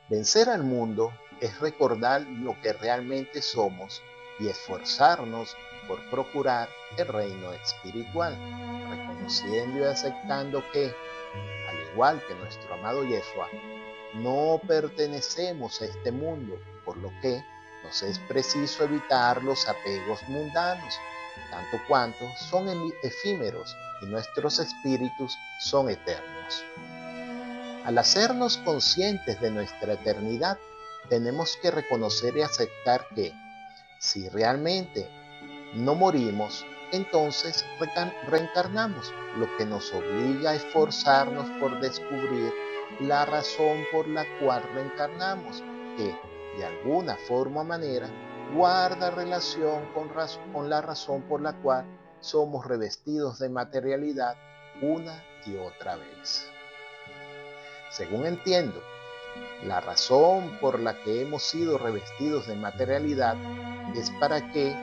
Vencer al mundo es recordar lo que realmente somos y esforzarnos por procurar el reino espiritual, reconociendo y aceptando que, al igual que nuestro amado Yeshua, no pertenecemos a este mundo, por lo que nos es preciso evitar los apegos mundanos, tanto cuanto son efímeros y nuestros espíritus son eternos. Al hacernos conscientes de nuestra eternidad, tenemos que reconocer y aceptar que, si realmente no morimos, entonces reencarnamos, lo que nos obliga a esforzarnos por descubrir la razón por la cual reencarnamos, que, de alguna forma o manera, guarda relación con la razón por la cual somos revestidos de materialidad una y otra vez. Según entiendo, la razón por la que hemos sido revestidos de materialidad es para que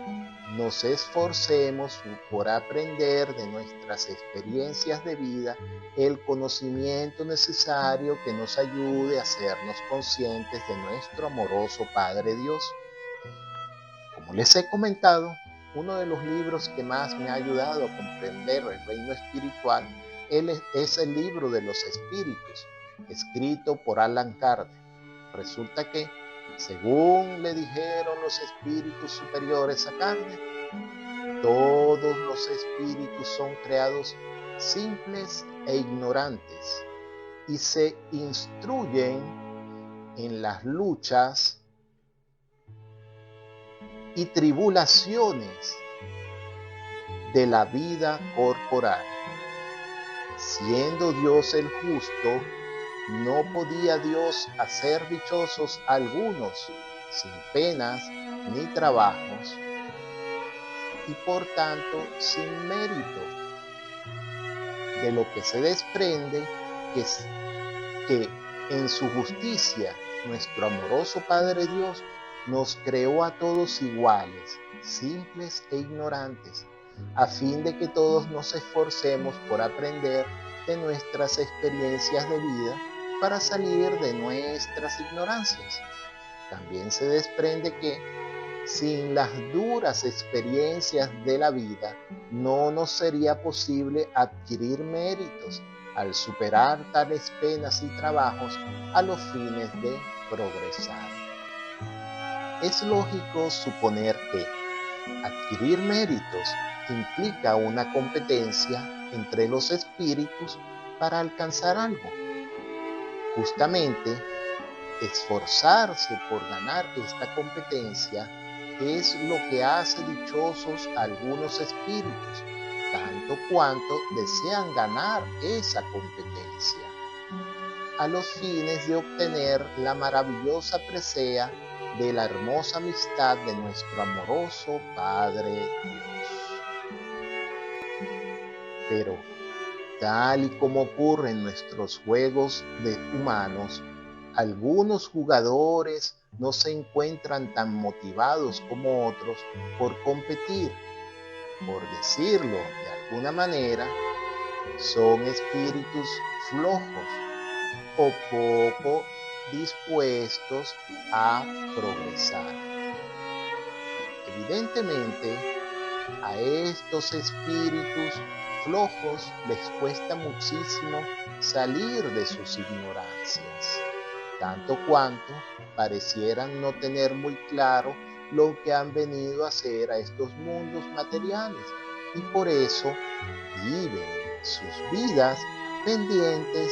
nos esforcemos por aprender de nuestras experiencias de vida el conocimiento necesario que nos ayude a hacernos conscientes de nuestro amoroso Padre Dios. Como les he comentado, uno de los libros que más me ha ayudado a comprender el reino espiritual es el libro de los espíritus, escrito por Allan Kardec. Resulta que, según le dijeron los espíritus superiores a Kardec, todos los espíritus son creados simples e ignorantes y se instruyen en las luchas y tribulaciones de la vida corporal. Siendo Dios el justo, no podía Dios hacer dichosos a algunos sin penas ni trabajos y por tanto sin mérito, de lo que se desprende que en su justicia nuestro amoroso Padre Dios nos creó a todos iguales, simples e ignorantes, a fin de que todos nos esforcemos por aprender de nuestras experiencias de vida para salir de nuestras ignorancias. También se desprende que sin las duras experiencias de la vida no nos sería posible adquirir méritos al superar tales penas y trabajos a los fines de progresar. Es lógico suponer que adquirir méritos implica una competencia entre los espíritus para alcanzar algo. Justamente, esforzarse por ganar esta competencia es lo que hace dichosos a algunos espíritus, tanto cuanto desean ganar esa competencia, a los fines de obtener la maravillosa presea de la hermosa amistad de nuestro amoroso Padre Dios. Pero, tal y como ocurre en nuestros juegos de humanos, algunos jugadores no se encuentran tan motivados como otros por competir. Por decirlo de alguna manera, son espíritus flojos o poco dispuestos a progresar. Evidentemente, a estos espíritus flojos les cuesta muchísimo salir de sus ignorancias, tanto cuanto parecieran no tener muy claro lo que han venido a hacer a estos mundos materiales, y por eso viven sus vidas pendientes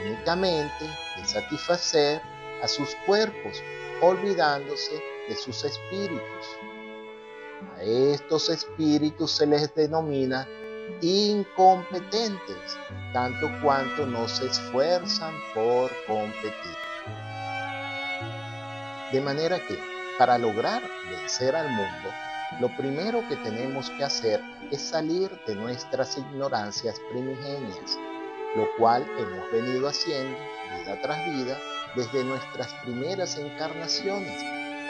únicamente de satisfacer a sus cuerpos, olvidándose de sus espíritus. A estos espíritus se les denomina incompetentes, tanto cuanto no se esfuerzan por competir. De manera que, para lograr vencer al mundo, lo primero que tenemos que hacer es salir de nuestras ignorancias primigenias, lo cual hemos venido haciendo vida tras vida desde nuestras primeras encarnaciones,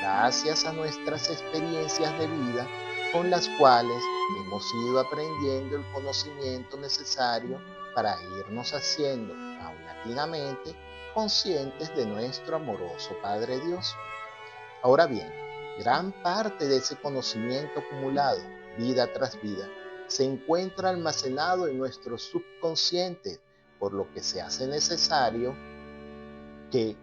gracias a nuestras experiencias de vida con las cuales hemos ido aprendiendo el conocimiento necesario para irnos haciendo paulatinamente, conscientes de nuestro amoroso Padre Dios. Ahora bien, gran parte de ese conocimiento acumulado, vida tras vida, se encuentra almacenado en nuestro subconsciente, por lo que se hace necesario que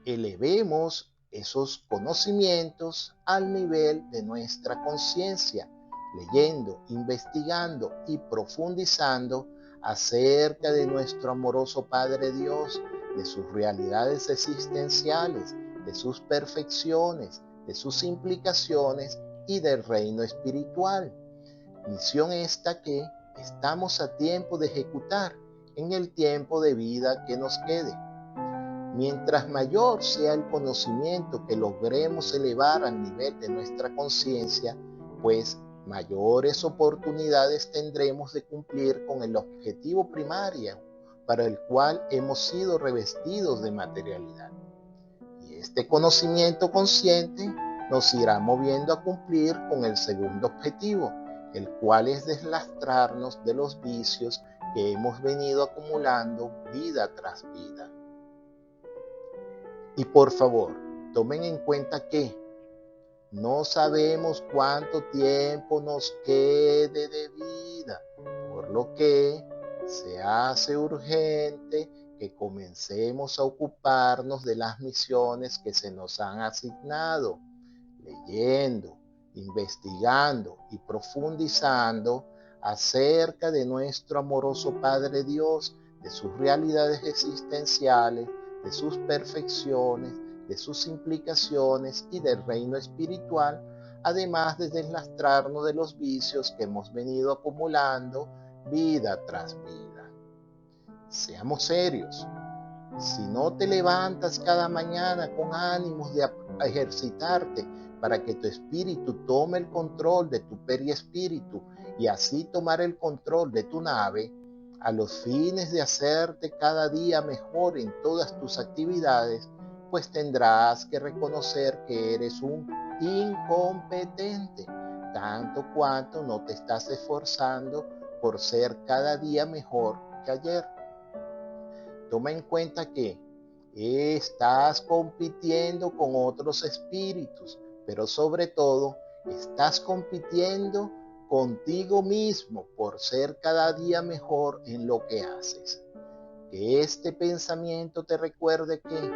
elevemos esos conocimientos al nivel de nuestra conciencia, leyendo, investigando y profundizando acerca de nuestro amoroso Padre Dios, de sus realidades existenciales, de sus perfecciones, de sus implicaciones y del reino espiritual. Misión esta que estamos a tiempo de ejecutar en el tiempo de vida que nos quede. Mientras mayor sea el conocimiento que logremos elevar al nivel de nuestra conciencia, pues mayores oportunidades tendremos de cumplir con el objetivo primario para el cual hemos sido revestidos de materialidad. Y este conocimiento consciente nos irá moviendo a cumplir con el segundo objetivo, el cual es deslastrarnos de los vicios que hemos venido acumulando vida tras vida. Y por favor, tomen en cuenta que no sabemos cuánto tiempo nos quede de vida, por lo que se hace urgente que comencemos a ocuparnos de las misiones que se nos han asignado, leyendo, investigando y profundizando acerca de nuestro amoroso Padre Dios, de sus realidades existenciales, de sus perfecciones, de sus implicaciones y del reino espiritual, además de deslastrarnos de los vicios que hemos venido acumulando vida tras vida. Seamos serios. Si no te levantas cada mañana con ánimos de ejercitarte para que tu espíritu tome el control de tu periespíritu y así tomar el control de tu nave, a los fines de hacerte cada día mejor en todas tus actividades, pues tendrás que reconocer que eres un incompetente, tanto cuanto no te estás esforzando por ser cada día mejor que ayer. Toma en cuenta que estás compitiendo con otros espíritus, pero sobre todo estás compitiendo contigo mismo por ser cada día mejor en lo que haces. Que este pensamiento te recuerde que,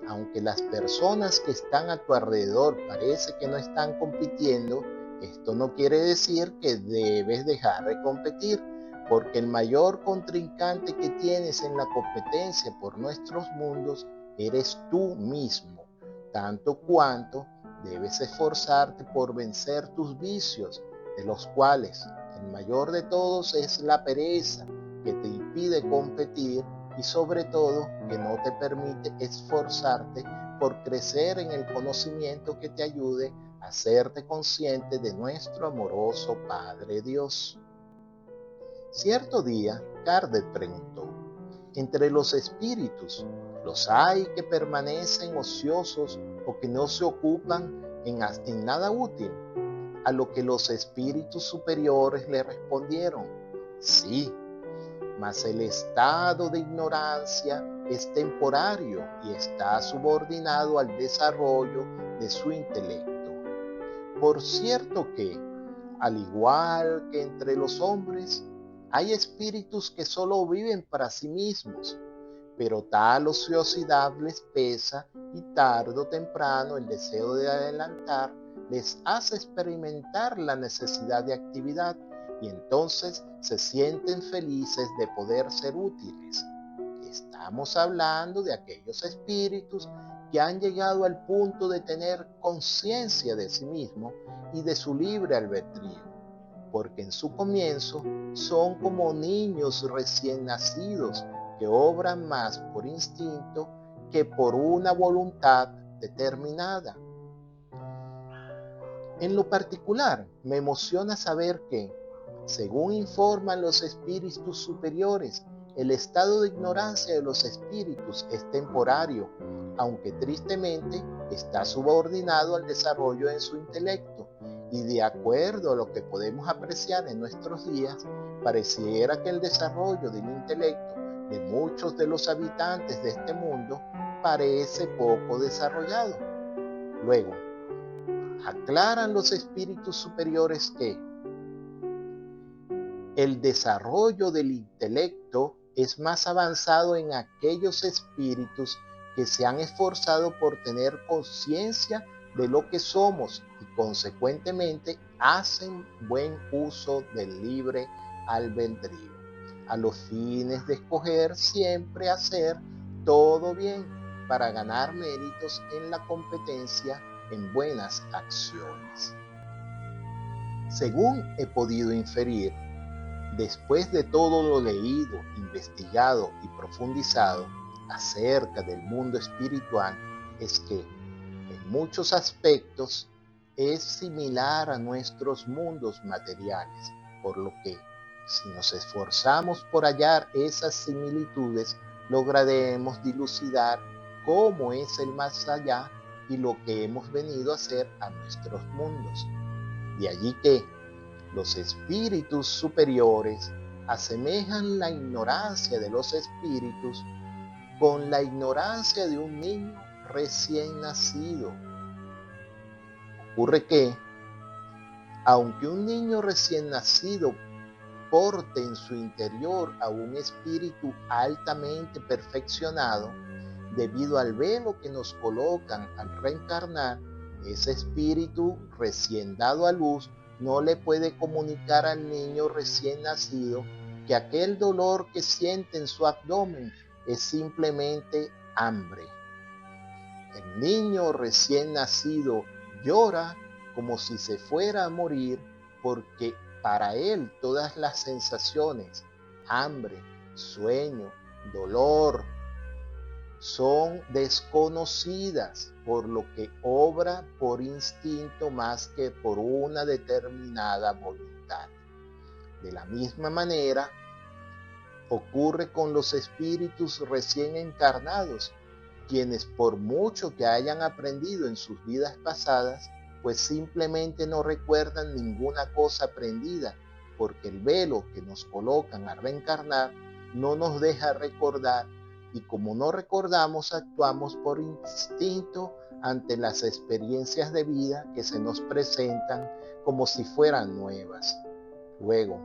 aunque las personas que están a tu alrededor parece que no están compitiendo, esto no quiere decir que debes dejar de competir, porque el mayor contrincante que tienes en la competencia por nuestros mundos eres tú mismo, tanto cuanto debes esforzarte por vencer tus vicios, de los cuales el mayor de todos es la pereza, que te impide competir y sobre todo que no te permite esforzarte por crecer en el conocimiento que te ayude a hacerte consciente de nuestro amoroso Padre Dios. Cierto día, Kardec preguntó: entre los espíritus, ¿los hay que permanecen ociosos o que no se ocupan en nada útil? A lo que los espíritus superiores le respondieron: sí, mas el estado de ignorancia es temporario y está subordinado al desarrollo de su intelecto. Por cierto que, al igual que entre los hombres, hay espíritus que solo viven para sí mismos, pero tal ociosidad les pesa y tarde o temprano el deseo de adelantar les hace experimentar la necesidad de actividad y entonces se sienten felices de poder ser útiles. Estamos hablando de aquellos espíritus que han llegado al punto de tener conciencia de sí mismos y de su libre albedrío, porque en su comienzo son como niños recién nacidos que obran más por instinto que por una voluntad determinada. En lo particular, me emociona saber que, según informan los espíritus superiores, el estado de ignorancia de los espíritus es temporario, aunque tristemente está subordinado al desarrollo de su intelecto, y de acuerdo a lo que podemos apreciar en nuestros días, pareciera que el desarrollo del intelecto de muchos de los habitantes de este mundo parece poco desarrollado. Luego, aclaran los espíritus superiores que el desarrollo del intelecto es más avanzado en aquellos espíritus que se han esforzado por tener conciencia de lo que somos y consecuentemente hacen buen uso del libre albedrío, a los fines de escoger siempre hacer todo bien para ganar méritos en la competencia en buenas acciones. Según he podido inferir, después de todo lo leído, investigado y profundizado acerca del mundo espiritual, es que en muchos aspectos es similar a nuestros mundos materiales, por lo que si nos esforzamos por hallar esas similitudes, lograremos dilucidar cómo es el más allá y lo que hemos venido a hacer a nuestros mundos. De allí que los espíritus superiores asemejan la ignorancia de los espíritus con la ignorancia de un niño recién nacido. Ocurre que, aunque un niño recién nacido porte en su interior a un espíritu altamente perfeccionado, debido al velo que nos colocan al reencarnar, ese espíritu recién dado a luz no le puede comunicar al niño recién nacido que aquel dolor que siente en su abdomen es simplemente hambre. El niño recién nacido llora como si se fuera a morir porque para él todas las sensaciones, hambre, sueño, dolor, son desconocidas, por lo que obra por instinto más que por una determinada voluntad. De la misma manera, ocurre con los espíritus recién encarnados, quienes por mucho que hayan aprendido en sus vidas pasadas, pues simplemente no recuerdan ninguna cosa aprendida, porque el velo que nos colocan a reencarnar no nos deja recordar, y como no recordamos, actuamos por instinto ante las experiencias de vida que se nos presentan como si fueran nuevas. Luego,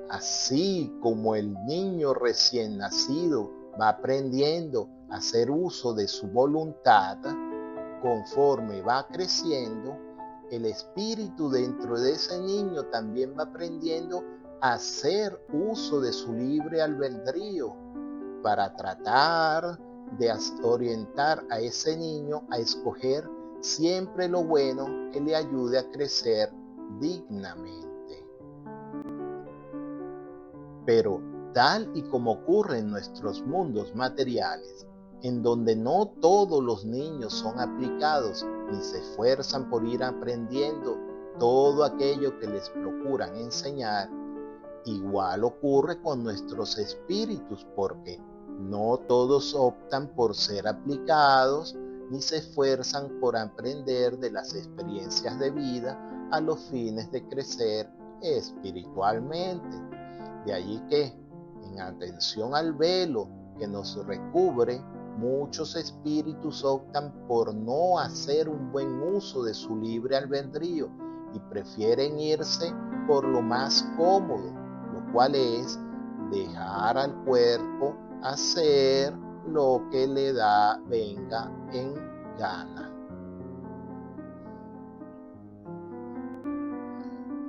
así como el niño recién nacido va aprendiendo a hacer uso de su voluntad, conforme va creciendo, el espíritu dentro de ese niño también va aprendiendo a hacer uso de su libre albedrío para tratar de orientar a ese niño a escoger siempre lo bueno que le ayude a crecer dignamente. Pero tal y como ocurre en nuestros mundos materiales, en donde no todos los niños son aplicados ni se esfuerzan por ir aprendiendo todo aquello que les procuran enseñar, igual ocurre con nuestros espíritus, porque no todos optan por ser aplicados ni se esfuerzan por aprender de las experiencias de vida a los fines de crecer espiritualmente. De allí que, en atención al velo que nos recubre, muchos espíritus optan por no hacer un buen uso de su libre albedrío y prefieren irse por lo más cómodo, lo cual es dejar al cuerpo hacer lo que le venga en gana.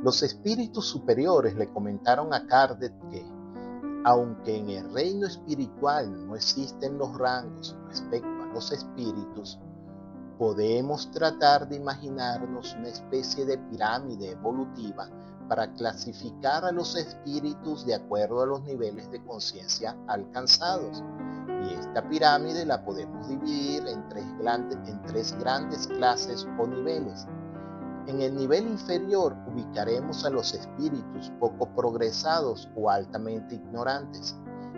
Los espíritus superiores le comentaron a Kardec que, aunque en el reino espiritual no existen los rangos respecto a los espíritus, podemos tratar de imaginarnos una especie de pirámide evolutiva para clasificar a los espíritus de acuerdo a los niveles de conciencia alcanzados. Y esta pirámide la podemos dividir en tres grandes clases o niveles. En el nivel inferior ubicaremos a los espíritus poco progresados o altamente ignorantes.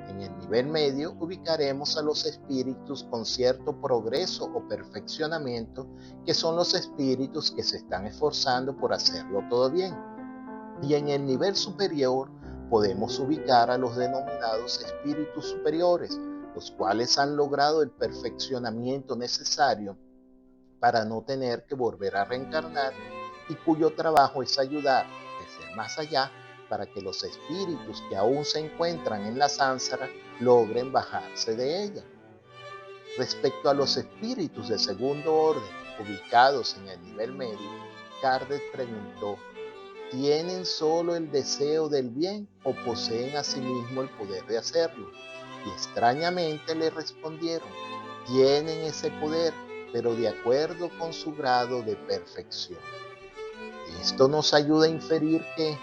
En el nivel medio ubicaremos a los espíritus con cierto progreso o perfeccionamiento, que son los espíritus que se están esforzando por hacerlo todo bien. Y en el nivel superior podemos ubicar a los denominados espíritus superiores, los cuales han logrado el perfeccionamiento necesario para no tener que volver a reencarnar y cuyo trabajo es ayudar desde el más allá para que los espíritus que aún se encuentran en la sánsara logren bajarse de ella. Respecto a los espíritus de segundo orden ubicados en el nivel medio, Kardec preguntó: ¿tienen solo el deseo del bien o poseen asimismo el poder de hacerlo? Y extrañamente le respondieron: tienen ese poder, pero de acuerdo con su grado de perfección. Esto nos ayuda a inferir que,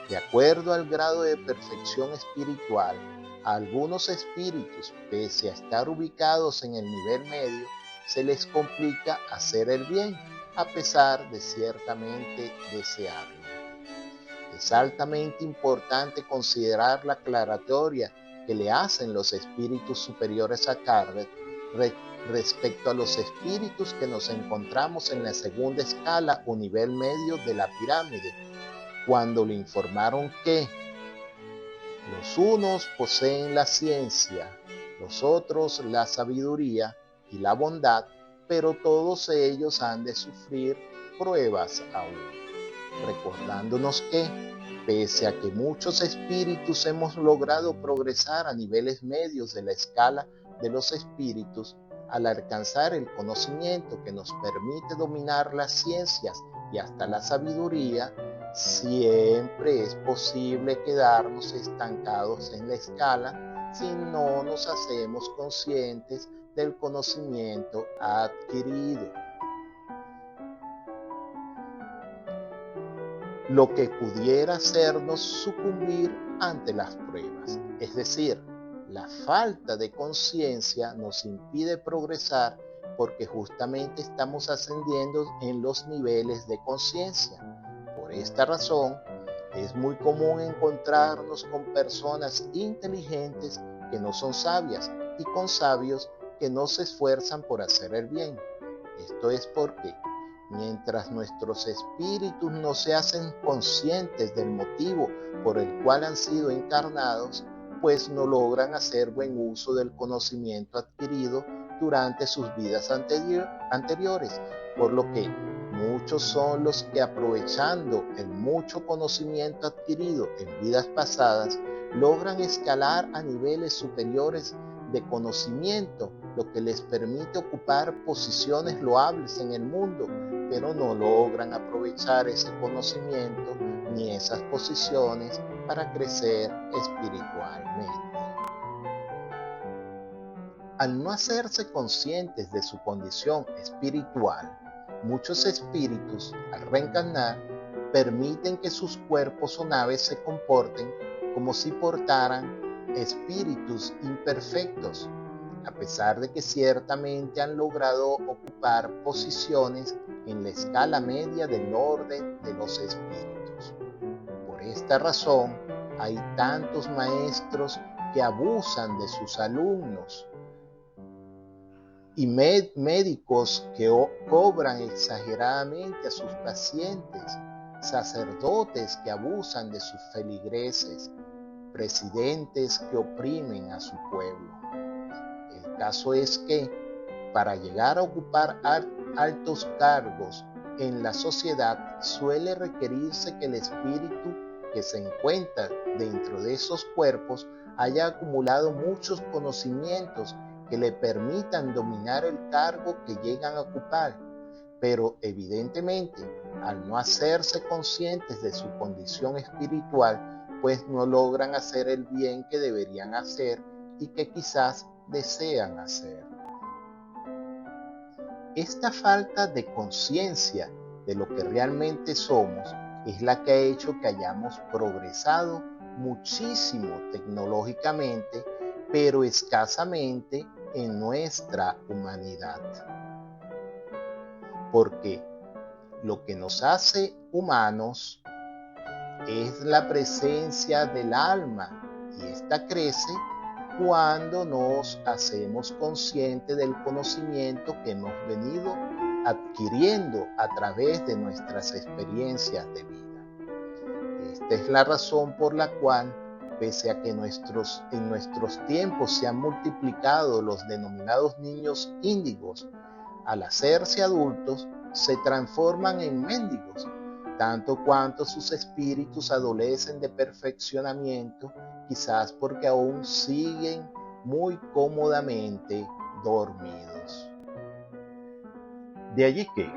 de acuerdo al grado de perfección espiritual, a algunos espíritus, pese a estar ubicados en el nivel medio, se les complica hacer el bien, a pesar de ciertamente desearlo. Es altamente importante considerar la aclaratoria que le hacen los espíritus superiores a Kardec respecto a los espíritus que nos encontramos en la segunda escala o nivel medio de la pirámide, cuando le informaron que los unos poseen la ciencia, los otros la sabiduría y la bondad, pero todos ellos han de sufrir pruebas aún, recordándonos que, pese a que muchos espíritus hemos logrado progresar a niveles medios de la escala de los espíritus, al alcanzar el conocimiento que nos permite dominar las ciencias y hasta la sabiduría, siempre es posible quedarnos estancados en la escala si no nos hacemos conscientes del conocimiento adquirido. Lo que pudiera hacernos sucumbir ante las pruebas, es decir, la falta de conciencia nos impide progresar porque justamente estamos ascendiendo en los niveles de conciencia. Por esta razón, es muy común encontrarnos con personas inteligentes que no son sabias y con sabios que no se esfuerzan por hacer el bien. Esto es porque, mientras nuestros espíritus no se hacen conscientes del motivo por el cual han sido encarnados, pues no logran hacer buen uso del conocimiento adquirido durante sus vidas anteriores, por lo que muchos son los que, aprovechando el mucho conocimiento adquirido en vidas pasadas, logran escalar a niveles superiores de conocimiento, lo que les permite ocupar posiciones loables en el mundo, pero no logran aprovechar ese conocimiento ni esas posiciones para crecer espiritualmente. Al no hacerse conscientes de su condición espiritual, muchos espíritus, al reencarnar, permiten que sus cuerpos o naves se comporten como si portaran espíritus imperfectos, a pesar de que ciertamente han logrado ocupar posiciones en la escala media del orden de los espíritus. Por esta razón, hay tantos maestros que abusan de sus alumnos y médicos que cobran exageradamente a sus pacientes, sacerdotes que abusan de sus feligreses, presidentes que oprimen a su pueblo. El caso es que, para llegar a ocupar altos cargos en la sociedad, suele requerirse que el espíritu que se encuentra dentro de esos cuerpos haya acumulado muchos conocimientos que le permitan dominar el cargo que llegan a ocupar, pero evidentemente, al no hacerse conscientes de su condición espiritual, pues no logran hacer el bien que deberían hacer y que quizás desean hacer. Esta falta de conciencia de lo que realmente somos es la que ha hecho que hayamos progresado muchísimo tecnológicamente, pero escasamente en nuestra humanidad. Porque lo que nos hace humanos es la presencia del alma, y esta crece cuando nos hacemos conscientes del conocimiento que hemos venido adquiriendo a través de nuestras experiencias de vida. Esta es la razón por la cual pese a que en nuestros tiempos se han multiplicado los denominados niños índigos, al hacerse adultos se transforman en mendigos, tanto cuanto sus espíritus adolecen de perfeccionamiento, quizás porque aún siguen muy cómodamente dormidos. De allí que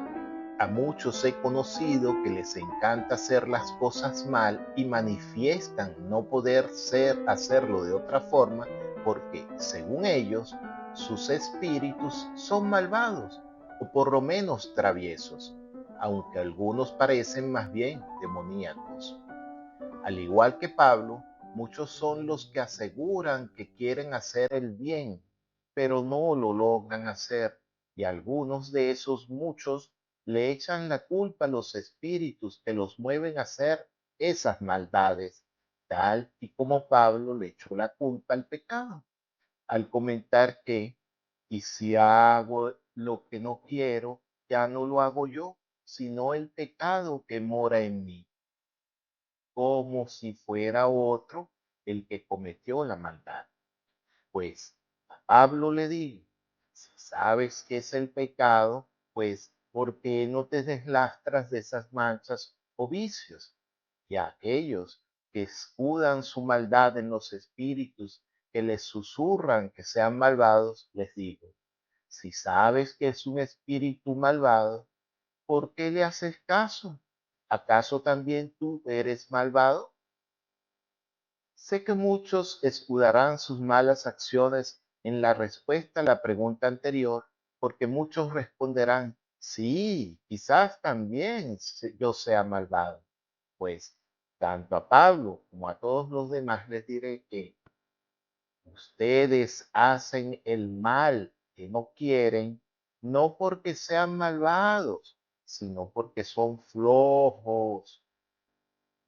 a muchos he conocido que les encanta hacer las cosas mal y manifiestan no poder hacerlo de otra forma porque, según ellos, sus espíritus son malvados o por lo menos traviesos, aunque algunos parecen más bien demoníacos. Al igual que Pablo, muchos son los que aseguran que quieren hacer el bien, pero no lo logran hacer, y algunos de esos muchos le echan la culpa a los espíritus que los mueven a hacer esas maldades, tal y como Pablo le echó la culpa al pecado, al comentar que, y si hago lo que no quiero, ya no lo hago yo, sino el pecado que mora en mí, como si fuera otro el que cometió la maldad. Pues a Pablo le digo, si sabes qué es el pecado, pues ¿por qué no te deslastras de esas manchas o vicios? Y a aquellos que escudan su maldad en los espíritus que les susurran que sean malvados, les digo, si sabes que es un espíritu malvado, ¿por qué le haces caso? ¿Acaso también tú eres malvado? Sé que muchos escudarán sus malas acciones en la respuesta a la pregunta anterior, porque muchos responderán, sí, quizás también yo sea malvado. Pues tanto a Pablo como a todos los demás les diré que ustedes hacen el mal que no quieren, no porque sean malvados, sino porque son flojos.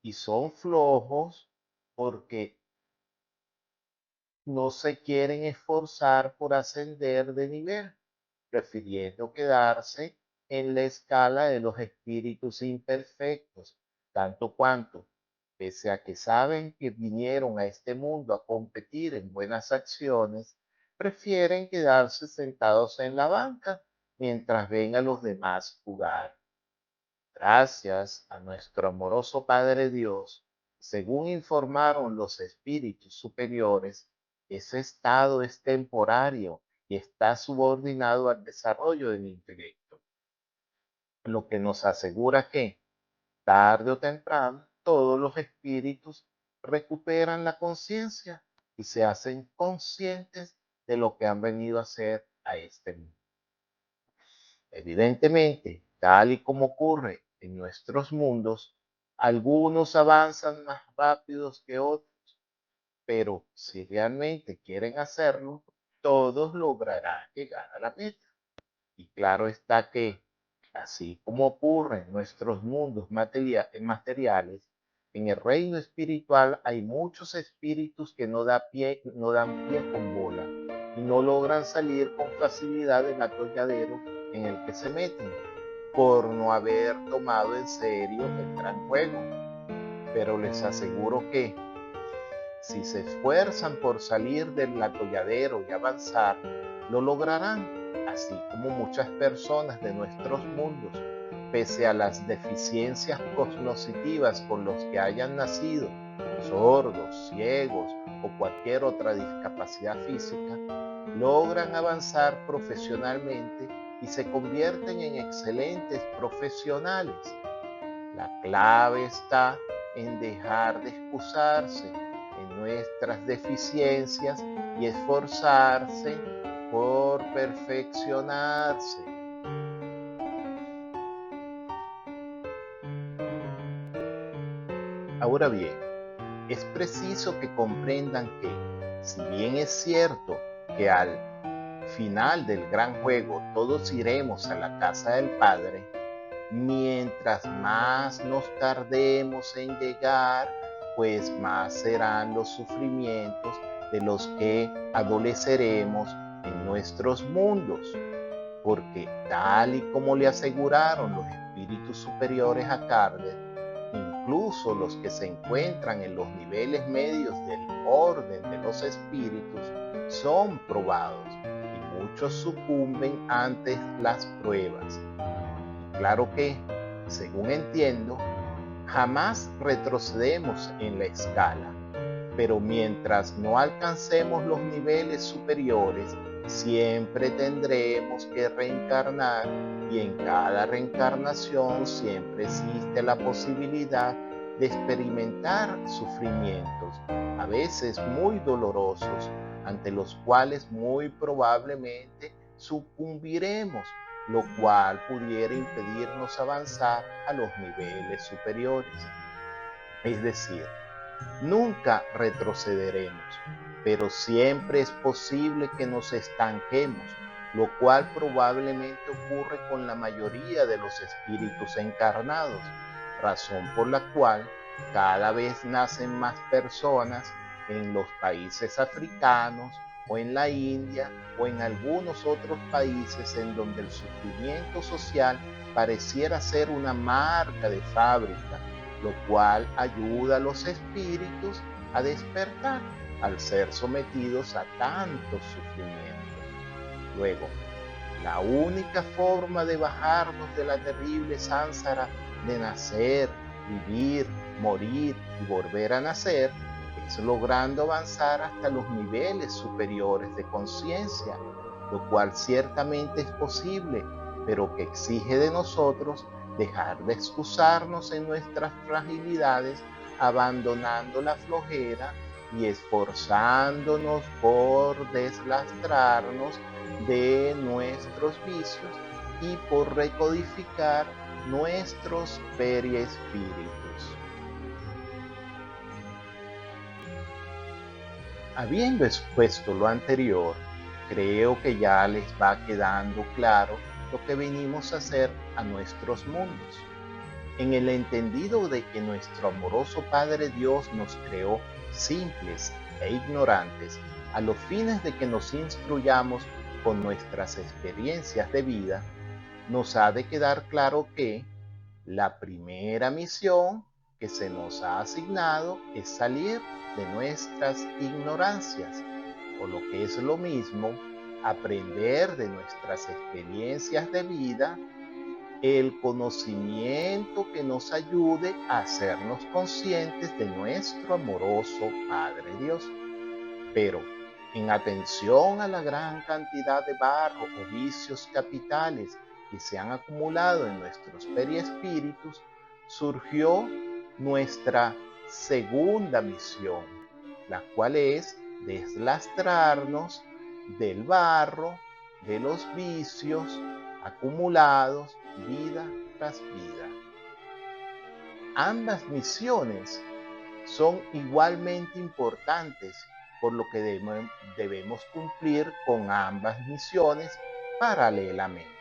Y son flojos porque no se quieren esforzar por ascender de nivel, prefiriendo quedarse en la escala de los espíritus imperfectos, tanto cuanto, pese a que saben que vinieron a este mundo a competir en buenas acciones, prefieren quedarse sentados en la banca mientras ven a los demás jugar. Gracias a nuestro amoroso Padre Dios, según informaron los espíritus superiores, ese estado es temporario y está subordinado al desarrollo del intelecto, lo que nos asegura que, tarde o temprano, todos los espíritus recuperan la conciencia y se hacen conscientes de lo que han venido a hacer a este mundo. Evidentemente, tal y como ocurre en nuestros mundos, algunos avanzan más rápidos que otros, pero si realmente quieren hacerlo, todos lograrán llegar a la meta. Y claro está que, así como ocurre en nuestros mundos materiales, en el reino espiritual hay muchos espíritus que no dan pie con bola y no logran salir con facilidad del atolladero en el que se meten, por no haber tomado en serio el gran juego. Pero les aseguro que, si se esfuerzan por salir del atolladero y avanzar, lo lograrán, así como muchas personas de nuestros mundos, pese a las deficiencias cognitivas con los que hayan nacido, sordos, ciegos o cualquier otra discapacidad física, logran avanzar profesionalmente y se convierten en excelentes profesionales. La clave está en dejar de excusarse en nuestras deficiencias y esforzarse por perfeccionarse. Ahora bien, es preciso que comprendan que, si bien es cierto que al final del gran juego todos iremos a la casa del Padre, mientras más nos tardemos en llegar, pues más serán los sufrimientos de los que adoleceremos en nuestros mundos, porque tal y como le aseguraron los espíritus superiores a Kardec, incluso los que se encuentran en los niveles medios del orden de los espíritus, son probados y muchos sucumben ante las pruebas. Claro que, según entiendo, jamás retrocedemos en la escala, pero mientras no alcancemos los niveles superiores, siempre tendremos que reencarnar, y en cada reencarnación siempre existe la posibilidad de experimentar sufrimientos, a veces muy dolorosos, ante los cuales muy probablemente sucumbiremos, lo cual pudiera impedirnos avanzar a los niveles superiores. Es decir, nunca retrocederemos, pero siempre es posible que nos estanquemos, lo cual probablemente ocurre con la mayoría de los espíritus encarnados, razón por la cual cada vez nacen más personas en los países africanos o en la India o en algunos otros países en donde el sufrimiento social pareciera ser una marca de fábrica, lo cual ayuda a los espíritus a despertar al ser sometidos a tanto sufrimiento. Luego, la única forma de bajarnos de la terrible sánsara de nacer, vivir, morir y volver a nacer es logrando avanzar hasta los niveles superiores de conciencia, lo cual ciertamente es posible, pero que exige de nosotros dejar de excusarnos en nuestras fragilidades, abandonando la flojera y esforzándonos por deslastrarnos de nuestros vicios y por recodificar nuestros periespíritus. Habiendo expuesto lo anterior, creo que ya les va quedando claro lo que venimos a hacer a nuestros mundos, en el entendido de que nuestro amoroso Padre Dios nos creó simples e ignorantes a los fines de que nos instruyamos con nuestras experiencias de vida. Nos ha de quedar claro que la primera misión que se nos ha asignado es salir de nuestras ignorancias, o lo que es lo mismo, aprender de nuestras experiencias de vida el conocimiento que nos ayude a hacernos conscientes de nuestro amoroso Padre Dios. Pero, en atención a la gran cantidad de barro o vicios capitales que se han acumulado en nuestros periespíritus, surgió nuestra segunda misión, la cual es deslastrarnos del barro, de los vicios acumulados vida tras vida. Ambas misiones son igualmente importantes, por lo que debemos cumplir con ambas misiones paralelamente.